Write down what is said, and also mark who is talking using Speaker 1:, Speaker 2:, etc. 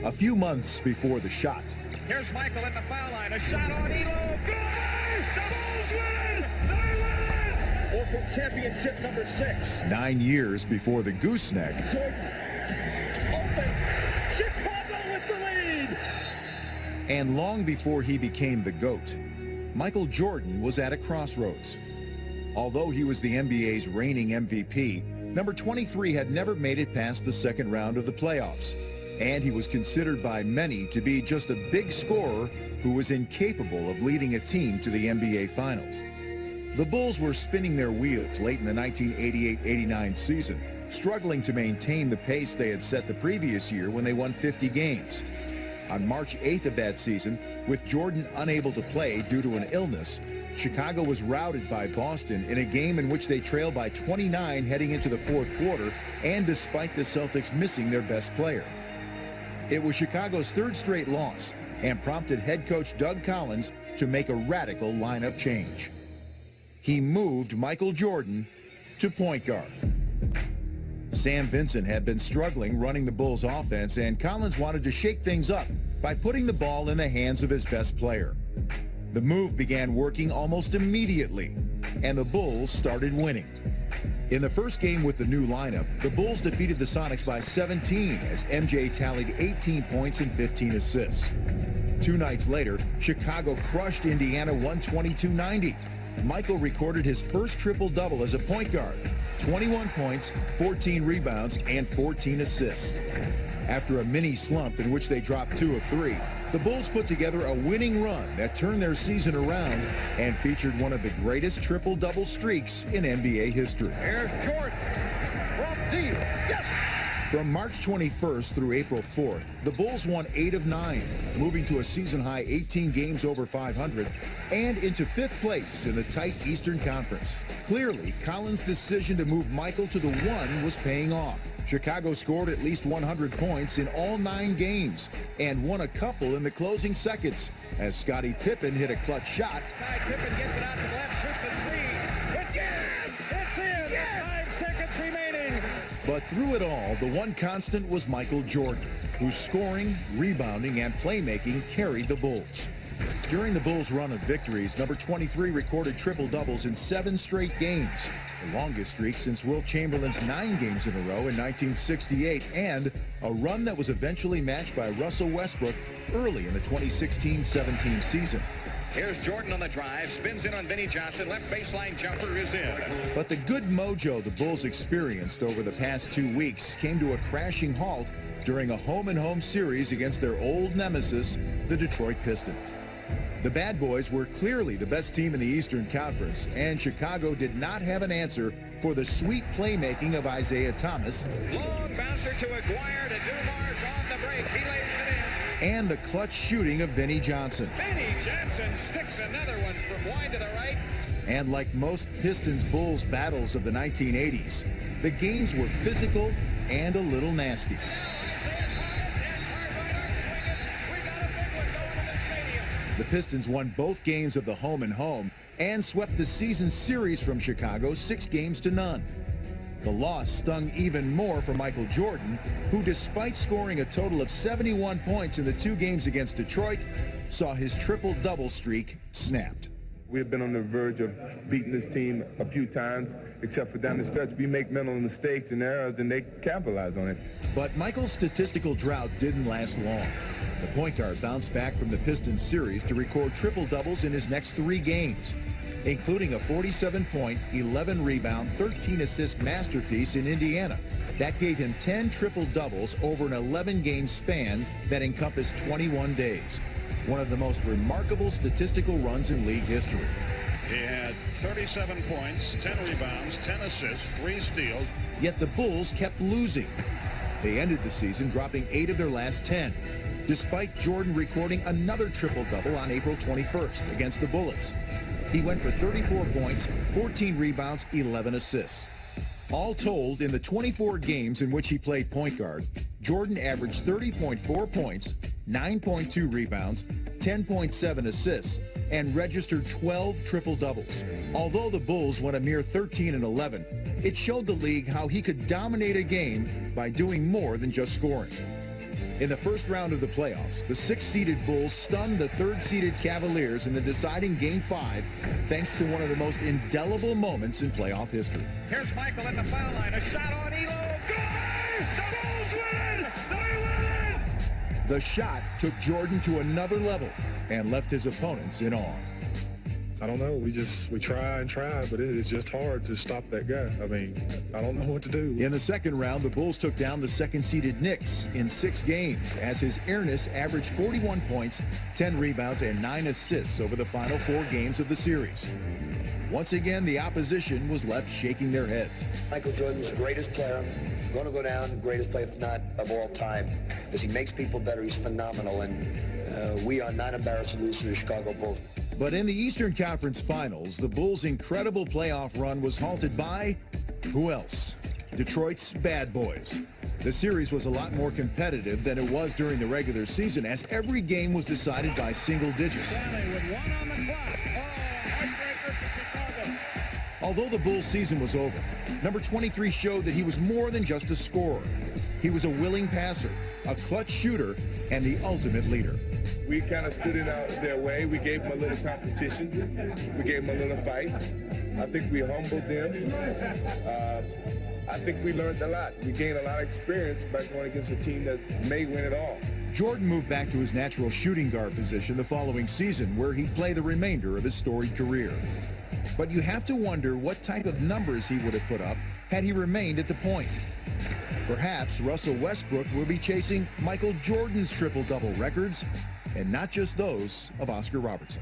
Speaker 1: A few months before the shot,
Speaker 2: Here's Michael in the foul line. A shot on Elo. Good! The Bulls win! They win!
Speaker 3: Local championship number 6.
Speaker 1: 9 years before the gooseneck,
Speaker 3: Jordan. Open. Chicago with the lead.
Speaker 1: and long before he became the GOAT, Michael Jordan was at a crossroads. Although he was the NBA's reigning MVP, number 23 had never made it past the second round of the playoffs. And he was considered by many to be just a big scorer who was incapable of leading a team to the NBA Finals. The Bulls were spinning their wheels late in the 1988-89 season, struggling to maintain the pace they had set the previous year when they won 50 games. On March 8th of that season, with Jordan unable to play due to an illness, Chicago was routed by Boston in a game in which they trailed by 29 heading into the fourth quarter, and despite the Celtics missing their best player. It was Chicago's third straight loss and prompted head coach Doug Collins to make a radical lineup change. He moved Michael Jordan to point guard. Sam Vincent had been struggling running the Bulls offense, and Collins wanted to shake things up by putting the ball in the hands of his best player. The move began working almost immediately, and the Bulls started winning. In the first game with the new lineup, the Bulls defeated the Sonics by 17 as MJ tallied 18 points and 15 assists. 2 nights later, Chicago crushed Indiana 122-90. Michael recorded his first triple-double as a point guard, 21 points, 14 rebounds, and 14 assists. After a mini slump in which they dropped 2 of 3, the Bulls put together a winning run that turned their season around and featured one of the greatest triple-double streaks in NBA history.
Speaker 2: Here's Jordan. From deep. Yes!
Speaker 1: From March 21st through April 4th, the Bulls won 8 of 9, moving to a season-high 18 games over 500 and into 5th place in the tight Eastern Conference. Clearly, Collins' decision to move Michael to the 1 was paying off. Chicago scored at least 100 points in all 9 games and won a couple in the closing seconds as Scottie Pippen hit a clutch shot.
Speaker 2: Ty Pippen gets it out to the left, shoots a 3. It's yes! It's in! Yes! 5 seconds remaining.
Speaker 1: But through it all, the one constant was Michael Jordan, whose scoring, rebounding, and playmaking carried the Bulls. During the Bulls' run of victories, number 23 recorded triple-doubles in 7 straight games, the longest streak since Wilt Chamberlain's 9 games in a row in 1968, and a run that was eventually matched by Russell Westbrook early in the 2016-17 season.
Speaker 2: Here's Jordan on the drive, spins in on Vinnie Johnson, left baseline jumper is in.
Speaker 1: But the good mojo the Bulls experienced over the past 2 weeks came to a crashing halt during a home-and-home series against their old nemesis, the Detroit Pistons. The Bad Boys were clearly the best team in the Eastern Conference, and Chicago did not have an answer for the sweet playmaking of Isaiah Thomas.
Speaker 2: Long bouncer to Aguirre to Dumars on the break. He lays it in.
Speaker 1: And the clutch shooting of Vinnie Johnson.
Speaker 2: Vinnie Johnson sticks another one from wide to the right.
Speaker 1: And like most Pistons-Bulls battles of the 1980s, the games were physical and a little nasty. The Pistons won both games of the home-and-home and swept the season series from Chicago 6-0. The loss stung even more for Michael Jordan, who, despite scoring a total of 71 points in the 2 games against Detroit, saw his triple-double streak snapped.
Speaker 4: We have been on the verge of beating this team a few times, except for down the stretch. We make mental mistakes and errors, and they capitalize on it.
Speaker 1: But Michael's statistical drought didn't last long. The point guard bounced back from the Pistons series to record triple-doubles in his next 3 games, including a 47-point, 11-rebound, 13-assist masterpiece in Indiana. That gave him 10 triple-doubles over an 11-game span that encompassed 21 days. One of the most remarkable statistical runs in league history.
Speaker 2: He had 37 points, 10 rebounds, 10 assists, 3 steals.
Speaker 1: Yet the Bulls kept losing. They ended the season dropping 8 of their last 10, despite Jordan recording another triple-double on April 21st against the Bullets. He went for 34 points, 14 rebounds, 11 assists. All told, in the 24 games in which he played point guard, Jordan averaged 30.4 points, 9.2 rebounds, 10.7 assists, and registered 12 triple-doubles. Although the Bulls went a mere 13-11, it showed the league how he could dominate a game by doing more than just scoring. In the first round of the playoffs, the 6th-seeded Bulls stunned the 3rd-seeded Cavaliers in the deciding Game 5 thanks to one of the most indelible moments in playoff history.
Speaker 2: Here's Michael at the foul line. A shot on Elo. Good! The Bulls win! They win!
Speaker 1: The shot took Jordan to another level and left his opponents in awe.
Speaker 5: I don't know. We try and try, but it is just hard to stop that guy. I mean, I don't know what to do.
Speaker 1: In the second round, the Bulls took down the 2nd-seeded Knicks in 6 games as his airness averaged 41 points, 10 rebounds, and 9 assists over the final 4 games of the series. Once again, the opposition was left shaking their heads.
Speaker 6: Michael Jordan's the greatest player. Going to go down, the greatest player, if not of all time, because he makes people better. He's phenomenal, and we are not embarrassed to lose to the Chicago Bulls.
Speaker 1: But in the Eastern Conference Finals, the Bulls' incredible playoff run was halted by who else? Detroit's Bad Boys. The series was a lot more competitive than it was during the regular season, as every game was decided by single digits.
Speaker 2: With 1 on the clock. Oh, heartbreaker for Chicago.
Speaker 1: Although the Bulls' season was over, number 23 showed that he was more than just a scorer. He was a willing passer, a clutch shooter, and the ultimate leader.
Speaker 4: We kind of stood in their way. We gave them a little competition. We gave them a little fight. I think we humbled them. I think we learned a lot. We gained a lot of experience by going against a team that may win it all.
Speaker 1: Jordan moved back to his natural shooting guard position the following season, where he'd play the remainder of his storied career. But you have to wonder what type of numbers he would have put up had he remained at the point. Perhaps Russell Westbrook will be chasing Michael Jordan's triple-double records, and not just those of Oscar Robertson.